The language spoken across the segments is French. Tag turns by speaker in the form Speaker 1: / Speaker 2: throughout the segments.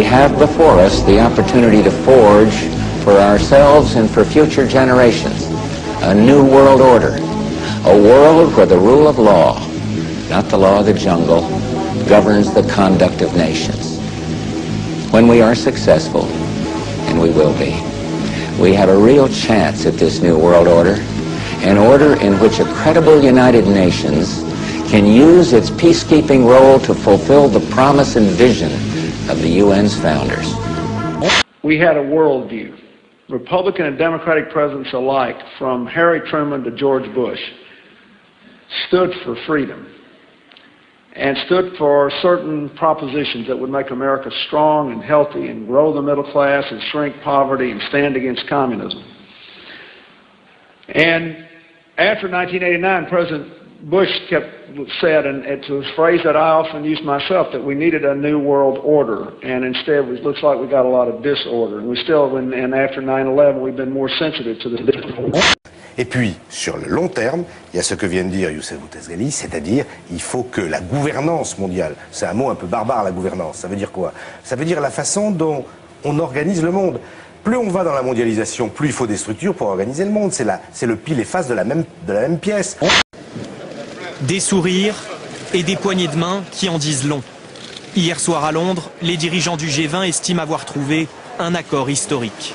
Speaker 1: have before us the opportunity to forge for ourselves and for future generations a new world order, a world where the rule of law, not the law of the jungle, governs the conduct of nations. When we are successful, and we will be, we have a real chance at this new world order, an order in which a credible United Nations can use its peacekeeping role to fulfill the promise and vision of the UN's founders.
Speaker 2: We had a worldview. Republican and Democratic presidents alike, from Harry Truman to George Bush, stood for freedom and stood for certain propositions that would make America strong and healthy and grow the middle class and shrink poverty and stand against communism. And after 1989, President Bush said, and it's a phrase that I often use myself, that we needed a new world order, and instead it looks like we got a lot of disorder. And we still, and after 9/11, we've been more sensitive to the disorder.
Speaker 3: Et puis, sur le long terme, il y a ce que vient de dire Youssef Bouteflika, c'est-à-dire il faut que la gouvernance mondiale, c'est un mot un peu barbare la gouvernance, ça veut dire quoi? Ça veut dire la façon dont on organise le monde. Plus on va dans la mondialisation, plus il faut des structures pour organiser le monde. C'est le pile et face de la même pièce.
Speaker 4: Des sourires et des poignées de main qui en disent long. Hier soir à Londres, les dirigeants du G20 estiment avoir trouvé un accord historique.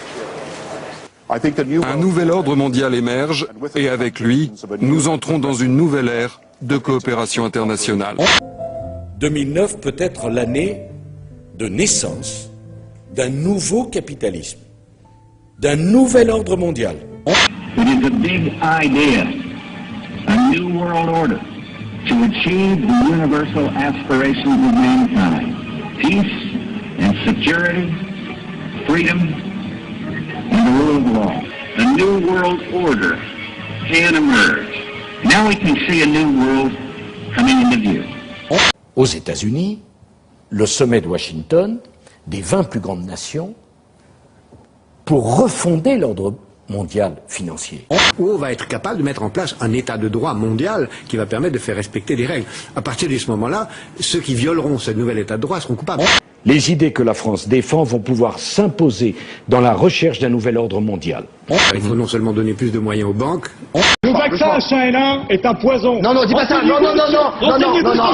Speaker 5: Un nouvel ordre mondial émerge et avec lui, nous entrons dans une nouvelle ère de coopération internationale.
Speaker 6: 2009 peut être l'année de naissance d'un nouveau capitalisme, d'un nouvel ordre mondial.
Speaker 7: It is a big idea, a new world order to achieve the universal aspirations of mankind, peace and security, freedom and the rule of law. A new world order can emerge. Now we can see a new world coming into view.
Speaker 6: Aux États-Unis, le sommet de Washington, des 20 plus grandes nations, pour refonder l'ordre mondial financier.
Speaker 8: Où on va être capable de mettre en place un état de droit mondial qui va permettre de faire respecter les règles. À partir de ce moment-là, ceux qui violeront ce nouvel état de droit seront coupables.
Speaker 9: Les idées que la France défend vont pouvoir s'imposer dans la recherche d'un nouvel ordre mondial.
Speaker 8: Il faut non seulement donner plus de moyens aux banques.
Speaker 10: Le vaccin H1N1 est un poison.
Speaker 11: Non, non, dis pas ça. Non, non, non, non, non, non, non, non.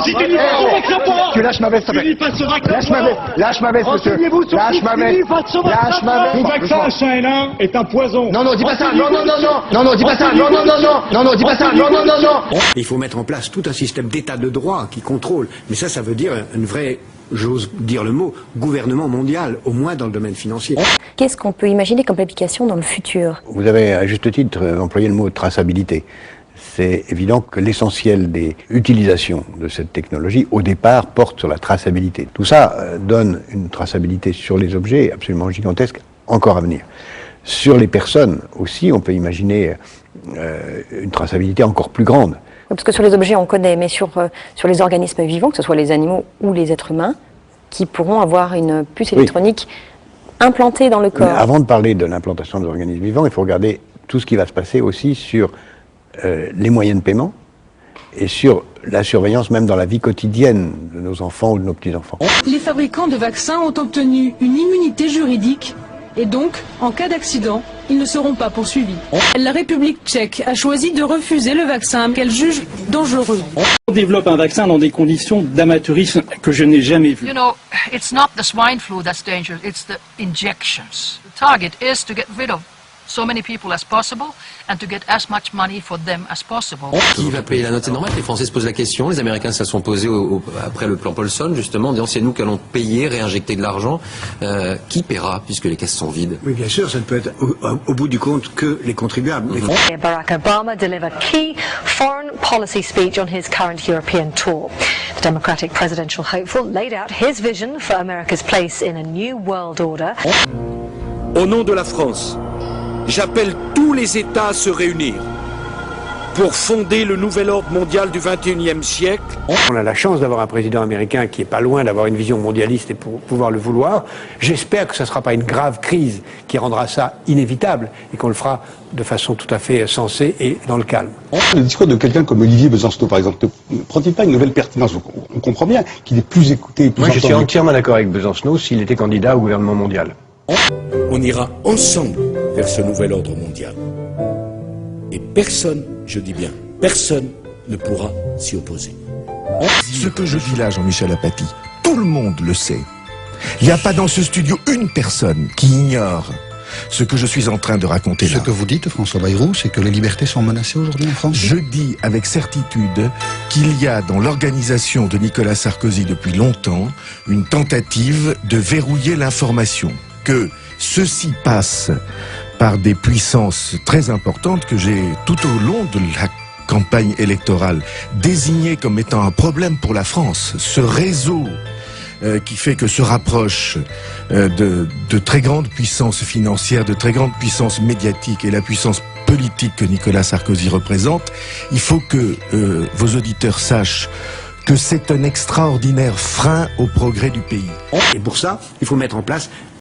Speaker 11: Tu lâches ma veste, s'il te plaît. Lâche ma veste, monsieur. Lâche ma veste. Lâche ma veste.
Speaker 10: Le vaccin H1N1 est un poison.
Speaker 11: Non, non, dis pas ça. Non, non, non, non. Non, non, dis pas ça. Non, non, non, non. Non, non, dis pas ça. Non, non, non, non.
Speaker 8: Il faut mettre en place tout un système d'état de droit qui contrôle. Mais ça veut dire une vraie, j'ose dire le mot, gouvernement mondial, au moins dans le domaine financier.
Speaker 12: Qu'est-ce qu'on peut imaginer comme application dans le futur?
Speaker 13: Vous avez à juste titre employé le mot traçabilité. C'est évident que l'essentiel des utilisations de cette technologie, au départ, porte sur la traçabilité. Tout ça donne une traçabilité sur les objets absolument gigantesque, encore à venir. Sur les personnes aussi, on peut imaginer une traçabilité encore plus grande.
Speaker 12: Parce que sur les objets, on connaît, mais sur les organismes vivants, que ce soit les animaux ou les êtres humains, qui pourront avoir une puce électronique implantée dans le corps.
Speaker 13: Mais avant de parler de l'implantation des organismes vivants, il faut regarder tout ce qui va se passer aussi sur les moyens de paiement et sur la surveillance même dans la vie quotidienne de nos enfants ou de nos petits-enfants.
Speaker 14: Les fabricants de vaccins ont obtenu une immunité juridique et donc, en cas d'accident, ils ne seront pas poursuivis. La République tchèque a choisi de refuser le vaccin qu'elle juge dangereux.
Speaker 15: On développe un vaccin dans des conditions d'amateurisme que je n'ai jamais vues.
Speaker 16: You know, it's not the swine flu that's dangerous, it's the injections. The target is to get rid of so many people as possible and to get as much money for them as possible.
Speaker 17: Qui va payer la note? C'est normal que les Français se posent la question. Les Américains se sont posés après le plan Paulson, justement, en disant c'est nous qui allons payer, réinjecter de l'argent. Qui paiera puisque les caisses sont vides?
Speaker 8: Oui, bien sûr, ça ne peut être au bout du compte que les contribuables.
Speaker 18: Barack Obama delivered a key foreign policy speech on his current European tour. The Democratic presidential hopeful laid out his vision for America's place in a new world order.
Speaker 6: Au nom de la France, j'appelle tous les États à se réunir
Speaker 9: pour fonder le nouvel ordre mondial du XXIe siècle.
Speaker 8: On a la chance d'avoir un président américain qui est pas loin d'avoir une vision mondialiste et pour pouvoir le vouloir. J'espère que ce ne sera pas une grave crise qui rendra ça inévitable et qu'on le fera de façon tout à fait sensée et dans le calme.
Speaker 19: Le discours de quelqu'un comme Olivier Besancenot, par exemple, ne prend-il pas une nouvelle pertinence? On comprend bien qu'il est plus écouté, plus
Speaker 8: Moi, je suis
Speaker 19: entendu.
Speaker 8: entièrement d'accord avec Besancenot s'il était candidat au gouvernement mondial.
Speaker 9: On ira ensemble vers ce nouvel ordre mondial. Et personne, je dis bien, personne ne pourra s'y opposer.
Speaker 20: Ce que je dis là, Jean-Michel Apathy, tout le monde le sait. Il n'y a pas dans ce studio une personne qui ignore ce que je suis en train de raconter là.
Speaker 21: Ce que vous dites, François Bayrou, c'est que les libertés sont menacées aujourd'hui en France?
Speaker 20: Je dis avec certitude qu'il y a dans l'organisation de Nicolas Sarkozy depuis longtemps une tentative de verrouiller l'information, que ceci passe par des puissances très importantes que j'ai tout au long de la campagne électorale désignées comme étant un problème pour la France. Ce réseau qui fait que se rapprochent de très grandes puissances financières, de très grandes puissances médiatiques et la puissance politique que Nicolas Sarkozy représente, il faut que vos auditeurs sachent que c'est un extraordinaire frein au progrès du pays.
Speaker 8: Et pour ça, il faut mettre en place